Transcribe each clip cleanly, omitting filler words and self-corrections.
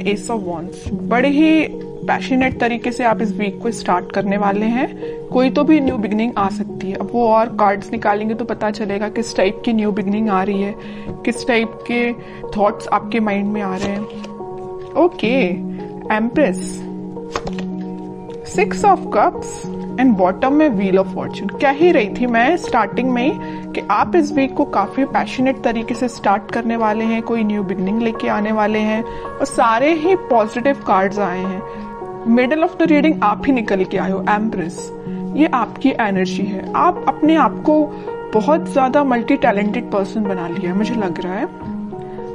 S of wands. बड़े ही passionate तरीके से आप इस वीक को स्टार्ट करने वाले हैं। कोई तो भी न्यू बिगनिंग आ सकती है। अब वो और कार्ड्स निकालेंगे तो पता चलेगा किस टाइप की न्यू बिगनिंग आ रही है, किस टाइप के थॉट्स आपके माइंड में आ रहे हैं। Okay, empress, 6 of cups and bottom में व्हील ऑफ फॉर्चून। कह ही रही थी मैं स्टार्टिंग में ही कि आप इस वीक को काफी पैशनेट तरीके से स्टार्ट करने वाले हैं, कोई न्यू बिगनिंग लेके आने वाले हैं और सारे ही पॉजिटिव कार्ड्स आए हैं। मिडल ऑफ द रीडिंग आप ही निकल के आए हो, एम्प्रेस। ये आपकी एनर्जी है। आप अपने आप को बहुत ज्यादा मल्टी टैलेंटेड पर्सन बना लिया है, मुझे लग रहा है।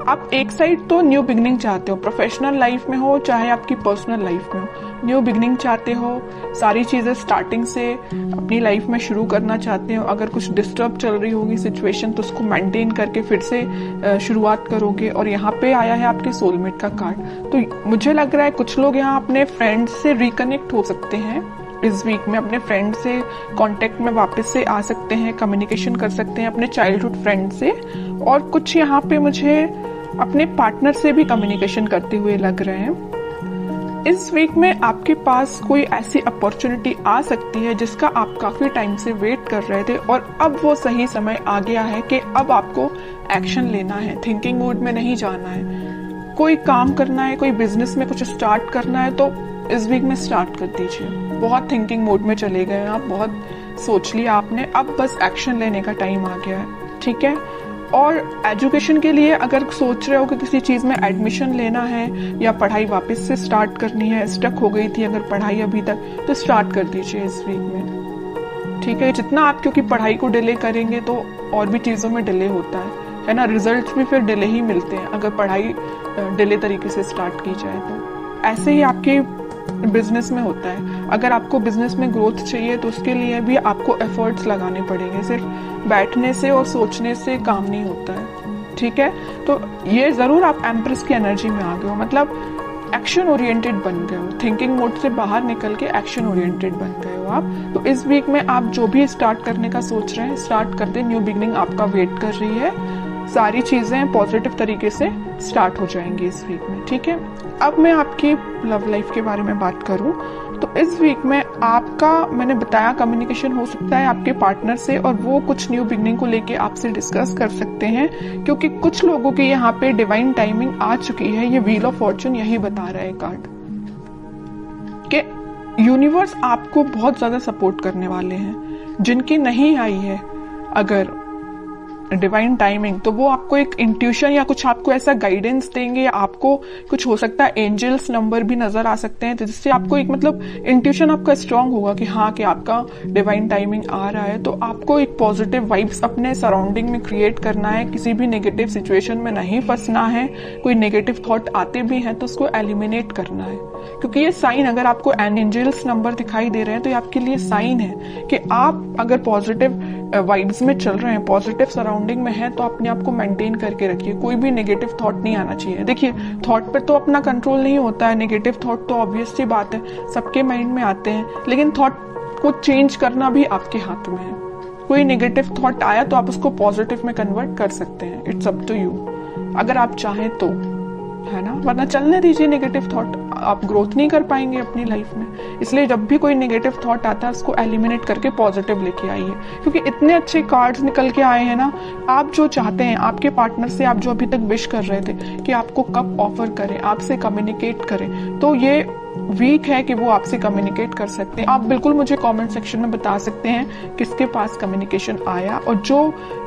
आप एक साइड तो न्यू बिगनिंग चाहते हो, प्रोफेशनल लाइफ में हो चाहे आपकी पर्सनल लाइफ में हो, न्यू बिगनिंग चाहते हो, सारी चीजें स्टार्टिंग से अपनी लाइफ में शुरू करना चाहते हो। अगर कुछ डिस्टर्ब चल रही होगी सिचुएशन तो उसको मेंटेन करके फिर से शुरुआत करोगे। और यहाँ पे आया है आपके सोलमेट का कार्ड। तो मुझे लग रहा है कुछ लोग यहाँ अपने फ्रेंड्स से रिकनेक्ट हो सकते हैं इस वीक में, अपने फ्रेंड से कांटेक्ट में वापस से आ सकते हैं, कम्युनिकेशन कर सकते हैं अपने चाइल्डहुड फ्रेंड से। और कुछ यहाँ पे मुझे अपने पार्टनर से भी कम्युनिकेशन करते हुए लग रहे हैं। इस वीक में आपके पास कोई ऐसी अपॉर्चुनिटी आ सकती है जिसका आप काफी टाइम से वेट कर रहे थे और अब वो सही समय आ गया है कि अब आपको एक्शन लेना है, थिंकिंग मोड में नहीं जाना है। कोई काम करना है, कोई बिजनेस में कुछ स्टार्ट करना है तो इस वीक में स्टार्ट कर दीजिए। बहुत थिंकिंग मोड में चले गए आप, बहुत सोच लिया आपने, अब बस एक्शन लेने का टाइम आ गया है, ठीक है। और एजुकेशन के लिए अगर सोच रहे हो कि किसी चीज में एडमिशन लेना है या पढ़ाई वापस से स्टार्ट करनी है, स्टक हो गई थी अगर पढ़ाई अभी तक, तो स्टार्ट कर दीजिए इस वीक में, ठीक है। जितना आप क्योंकि पढ़ाई को डिले करेंगे तो और भी चीजों में डिले होता है ना, रिजल्ट्स भी फिर डिले ही मिलते हैं अगर पढ़ाई डिले तरीके से स्टार्ट की जाए तो। ऐसे ही आपके बिजनेस में होता है। अगर आपको बिजनेस में ग्रोथ चाहिए तो उसके लिए भी आपको एफर्ट्स लगाने पड़ेंगे, सिर्फ बैठने से और सोचने से काम नहीं होता है, ठीक है। तो ये जरूर आप एम्प्रेस की एनर्जी में आ गए हो, मतलब एक्शन ओरिएंटेड बन गए हो, थिंकिंग मोड से बाहर निकल के एक्शन ओरिएंटेड बन गए हो आप। तो इस वीक में आप जो भी स्टार्ट करने का सोच रहे हैं स्टार्ट कर दे, न्यू बिगनिंग आपका वेट कर रही है, सारी चीजें पॉजिटिव तरीके से स्टार्ट हो जाएंगी इस वीक में, ठीक है। अब मैं आपकी लव लाइफ के बारे में बात करूं तो इस वीक में आपका, मैंने बताया, कम्युनिकेशन हो सकता है आपके पार्टनर से और वो कुछ न्यू बिगनिंग को लेके आपसे डिस्कस कर सकते हैं, क्योंकि कुछ लोगों की यहाँ पे डिवाइन टाइमिंग आ चुकी है। ये व्हील ऑफ फॉर्चून यही बता रहा है कार्ड कि यूनिवर्स आपको बहुत ज्यादा सपोर्ट करने वाले हैं। जिनकी नहीं आई है अगर डिवाइन टाइमिंग तो वो आपको एक इंट्यूशन या कुछ आपको ऐसा गाइडेंस देंगे, या आपको कुछ हो सकता है एंजल्स नंबर भी नजर आ सकते हैं, तो जिससे आपको एक मतलब इंट्यूशन आपका स्ट्रांग होगा कि हाँ कि आपका डिवाइन टाइमिंग आ रहा है। तो आपको एक पॉजिटिव वाइब्स अपने सराउंडिंग में क्रिएट करना है, किसी भी नेगेटिव सिचुएशन में नहीं फंसना है। कोई नेगेटिव थॉट आते भी हैं तो उसको एलिमिनेट करना है, क्योंकि ये साइन, अगर आपको एंजल्स नंबर दिखाई दे रहे हैं तो ये आपके लिए साइन है कि आप अगर पॉजिटिव वाइब्स में चल रहे हैं, पॉजिटिव सराउंडिंग में है, तो अपने आप को मेंटेन करके रखिए। कोई भी नेगेटिव थॉट नहीं आना चाहिए। देखिए, थॉट पर तो अपना कंट्रोल नहीं होता है, नेगेटिव थॉट तो ऑब्वियस सी बात है सबके माइंड में आते हैं, लेकिन थॉट को चेंज करना भी आपके हाथ में है। कोई नेगेटिव थॉट आया तो आप उसको पॉजिटिव में कन्वर्ट कर सकते हैं, इट्स अप टू यू, अगर आप चाहें तो, है ना। वरना चलने दीजिए नेगेटिव थॉट, आप ग्रोथ नहीं कर पाएंगे अपनी लाइफ में। इसलिए जब भी कोई नेगेटिव थॉट आता है उसको एलिमिनेट करके पॉजिटिव लेके आइए, क्योंकि इतने अच्छे कार्ड्स निकल के आए हैं ना। आप जो चाहते हैं आपके पार्टनर से, आप जो अभी तक विश कर रहे थे कि आपको कब ऑफर करें, आपसे कम्युनिकेट करें, तो ये वीक है कि वो आपसे कम्युनिकेट कर सकते हैं। आप बिल्कुल मुझे कमेंट सेक्शन में बता सकते हैं किसके पास कम्युनिकेशन आया, और जो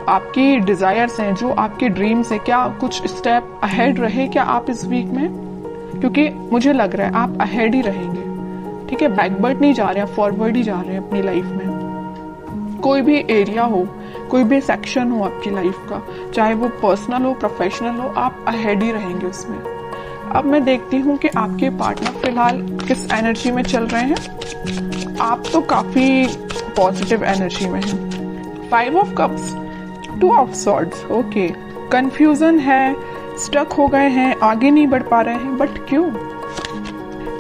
आपकी डिजायर्स हैं, जो आपके ड्रीम्स हैं, क्या कुछ स्टेप अहेड रहे क्या आप इस वीक में, क्योंकि मुझे लग रहा है आप अहेड ही रहेंगे, ठीक है। बैकवर्ड नहीं जा रहे हैं, फॉरवर्ड ही जा रहे हैं अपनी लाइफ में। कोई भी एरिया हो, कोई भी सेक्शन हो आपकी लाइफ का, चाहे वो पर्सनल हो, प्रोफेशनल हो, आप अहेड ही रहेंगे उसमें। अब मैं देखती हूँ कि आपके पार्टनर फिलहाल किस एनर्जी में चल रहे हैं। आप तो काफी पॉजिटिव एनर्जी में हैं। 5 of cups, 2 of swords, okay, confusion है, स्टक हो गए हैं, आगे नहीं बढ़ पा रहे हैं, बट क्यों?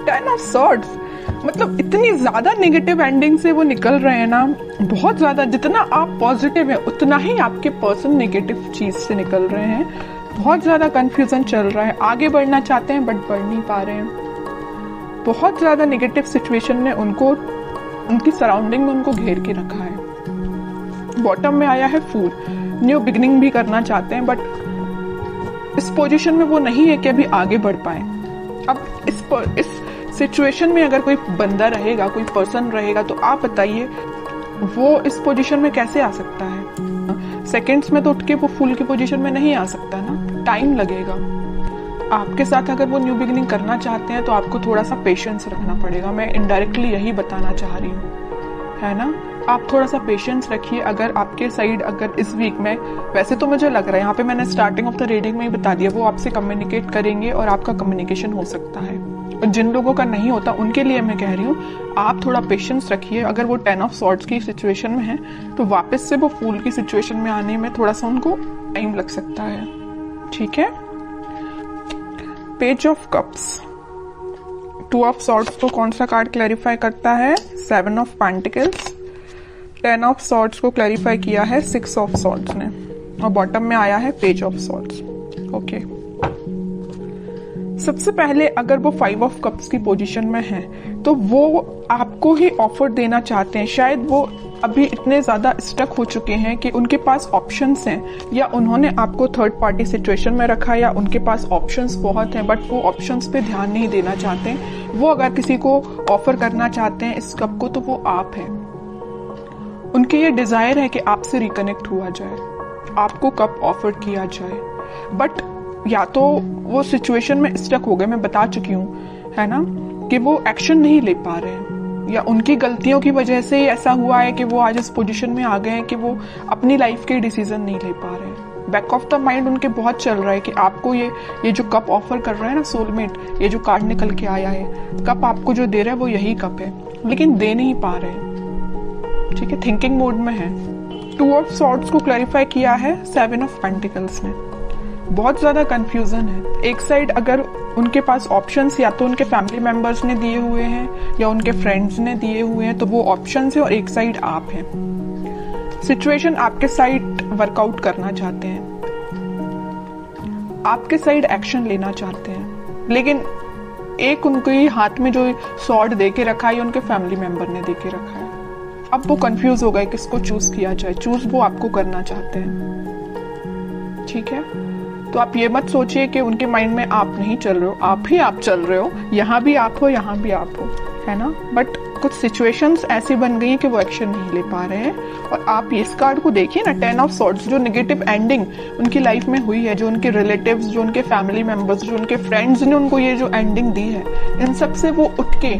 10 ऑफ सॉर्ड्स, मतलब इतनी ज्यादा नेगेटिव एंडिंग से वो निकल रहे हैं ना, बहुत ज्यादा। जितना आप पॉजिटिव हैं उतना ही आपके पर्सन नेगेटिव चीज से निकल रहे हैं। बहुत ज्यादा कंफ्यूजन चल रहा है, आगे बढ़ना चाहते हैं बट बढ़ नहीं पा रहे हैं। बहुत ज्यादा नेगेटिव सिचुएशन ने उनको, उनकी सराउंडिंग में उनको घेर के रखा है। बॉटम में आया है फूल, न्यू बिगनिंग भी करना चाहते हैं बट इस पोजीशन में वो नहीं है कि अभी आगे बढ़ पाए। अब इस सिचुएशन में अगर कोई बंदा रहेगा, कोई पर्सन रहेगा, तो आप बताइए वो इस पोजीशन में कैसे आ सकता है? सेकंड्स में तो उठ के वो फूल की पोजीशन में नहीं आ सकता ना, टाइम लगेगा। आपके साथ अगर वो न्यू बिगिनिंग करना चाहते हैं तो आपको थोड़ा सा पेशेंस रखना पड़ेगा। मैं इनडायरेक्टली यही बताना चाह रही हूँ, है ना। आप थोड़ा सा पेशेंस रखिए। अगर आपके साइड अगर इस वीक में, वैसे तो मुझे लग रहा है यहाँ पे मैंने स्टार्टिंग ऑफ द रीडिंग में ही बता दिया, वो आपसे कम्युनिकेट करेंगे और आपका कम्युनिकेशन हो सकता है। और जिन लोगों का नहीं होता उनके लिए मैं कह रही हूँ आप थोड़ा पेशेंस रखिए। अगर वो 10 ऑफ सॉर्ड्स की सिचुएशन में है तो वापस से वो फूल की सिचुएशन में आने में थोड़ा सा उनको टाइम लग सकता है, ठीक है। Page of cups, 2 of swords को कौन सा कार्ड क्लैरिफाई करता है? 7 ऑफ पेंटिकल्स। 10 ऑफ सॉर्ड्स को क्लैरिफाई किया है 6 ऑफ सॉर्ड्स ने, और बॉटम में आया है पेज ऑफ सॉर्ड्स। ओके, सबसे पहले अगर वो 5 ऑफ कप्स की पोजीशन में है तो वो आपको ही ऑफर देना चाहते हैं। शायद वो अभी इतने ज्यादा स्टक हो चुके हैं कि उनके पास ऑप्शंस हैं, या उन्होंने आपको थर्ड पार्टी सिचुएशन में रखा, या उनके पास ऑप्शंस बहुत हैं बट वो ऑप्शंस पे ध्यान नहीं देना चाहते। वो अगर किसी को ऑफर करना चाहते हैं इस कप को तो वो आप हैं। उनके ये डिजायर है कि आपसे रिकनेक्ट हुआ जाए, आपको कप ऑफर किया जाए, बट या तो वो सिचुएशन में स्टक हो गए, मैं बता चुकी हूँ, है ना, कि वो एक्शन नहीं ले पा रहे हैं, या उनकी गलतियों की वजह से ही ऐसा हुआ है कि वो आज इस पोजीशन में आ गए हैं कि वो अपनी लाइफ के डिसीजन नहीं ले पा रहे हैं। बैक ऑफ द माइंड उनके बहुत चल रहा है कि आपको ये जो कप ऑफर कर रहा है ना सोलमेट, ये जो कार्ड निकल के आया है, कप आपको जो दे रहा है वो यही कप है, लेकिन दे नहीं पा रहे हैं, ठीक है, थिंकिंग मोड में है। 2 ऑफ सॉर्ड्स को क्लैरिफाई किया है 7 ऑफ पेंटिकल्स ने। बहुत ज्यादा कंफ्यूजन है। एक साइड अगर उनके पास ऑप्शंस या तो उनके फैमिली मेंबर्स ने दिए हुए हैं या उनके फ्रेंड्स ने दिए हुए हैं, तो वो ऑप्शंस है, और एक साइड आप हैं। सिचुएशन आपके साइड वर्कआउट करना चाहते हैं, आपके साइड एक्शन लेना चाहते हैं, लेकिन एक उनके हाथ में जो सॉर्ड दे के रखा है उनके फैमिली मेंबर ने दे के रखा है। अब वो कंफ्यूज हो गए किसको चूज किया जाए। चूज वो आपको करना चाहते हैं, ठीक है। तो आप ये मत सोचिए कि उनके माइंड में आप नहीं चल रहे हो, आप ही आप चल रहे हो, यहाँ भी आप हो, यहाँ भी आप हो, है ना। बट कुछ सिचुएशंस ऐसी बन गई हैं कि वो एक्शन नहीं ले पा रहे हैं। और आप इस कार्ड को देखिए ना, 10 ऑफ सॉर्ड्स, जो नेगेटिव एंडिंग उनकी लाइफ में हुई है, जो उनके रिलेटिव्स, जो उनके फैमिली मेंबर्स, जो उनके फ्रेंड्स ने उनको ये जो एंडिंग दी है, इन सब से वो उठ के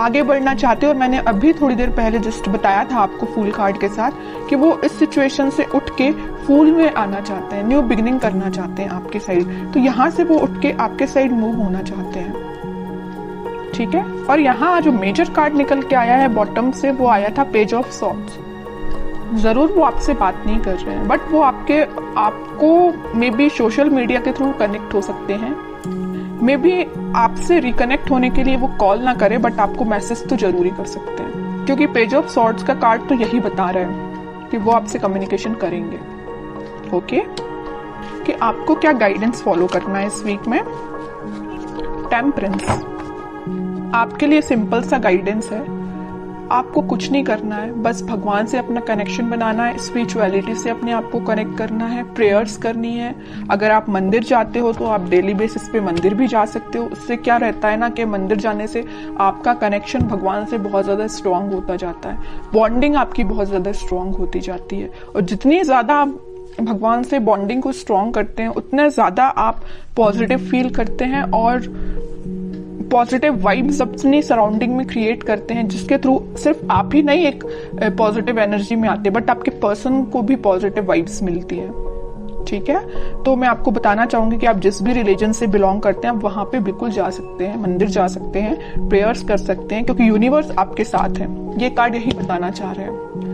आगे बढ़ना चाहते हैं। और मैंने अभी थोड़ी देर पहले जस्ट बताया था आपको फूल कार्ड के साथ कि वो इस सिचुएशन से उठ के फूल में आना चाहते हैं, न्यू बिगिनिंग करना चाहते हैं आपके साइड। तो यहाँ से वो उठ के आपके साइड मूव होना चाहते हैं, ठीक है। और यहाँ जो मेजर कार्ड निकल के आया है बॉटम से, वो आया था पेज ऑफ सॉर्ड्स। जरूर वो आपसे बात नहीं कर रहे हैं, बट वो आपको मे बी सोशल मीडिया के थ्रू कनेक्ट हो सकते हैं। मे बी आपसे रिकनेक्ट होने के लिए वो कॉल ना करे, बट आपको मैसेज तो जरूरी कर सकते हैं, क्योंकि पेज ऑफ सॉर्ड्स का कार्ड तो यही बता रहा है कि वो आपसे कम्युनिकेशन करेंगे। ओके, कि आपको क्या गाइडेंस फॉलो करना है इस वीक में। टेम्परेंस आपके लिए सिंपल सा गाइडेंस है। आपको कुछ नहीं करना है, बस भगवान से अपना कनेक्शन बनाना है, स्पिरिचुअलिटी से अपने आप को कनेक्ट करना है, प्रेयर्स करनी है। अगर आप मंदिर जाते हो तो आप डेली बेसिस पे मंदिर भी जा सकते हो। उससे क्या रहता है ना कि मंदिर जाने से आपका कनेक्शन भगवान से बहुत ज्यादा स्ट्रांग होता जाता है, बॉन्डिंग आपकी बहुत ज्यादा स्ट्रांग होती जाती है। और जितनी ज्यादा आप भगवान से बॉन्डिंग को स्ट्रांग करते हैं, उतना ज्यादा आप पॉजिटिव फील करते हैं और पॉजिटिव वाइब्स अपनी सराउंडिंग में क्रिएट करते हैं, जिसके थ्रू सिर्फ आप ही नहीं एक पॉजिटिव एनर्जी में आते, बट आपके पर्सन को भी पॉजिटिव वाइब्स मिलती है, ठीक है। तो मैं आपको बताना चाहूंगी कि आप जिस भी रिलीजन से बिलोंग करते हैं आप वहां पे बिल्कुल जा सकते हैं, मंदिर जा सकते हैं, प्रेयर्स कर सकते हैं, क्योंकि यूनिवर्स आपके साथ है। ये कार्ड यही बताना चाह रहे हैं।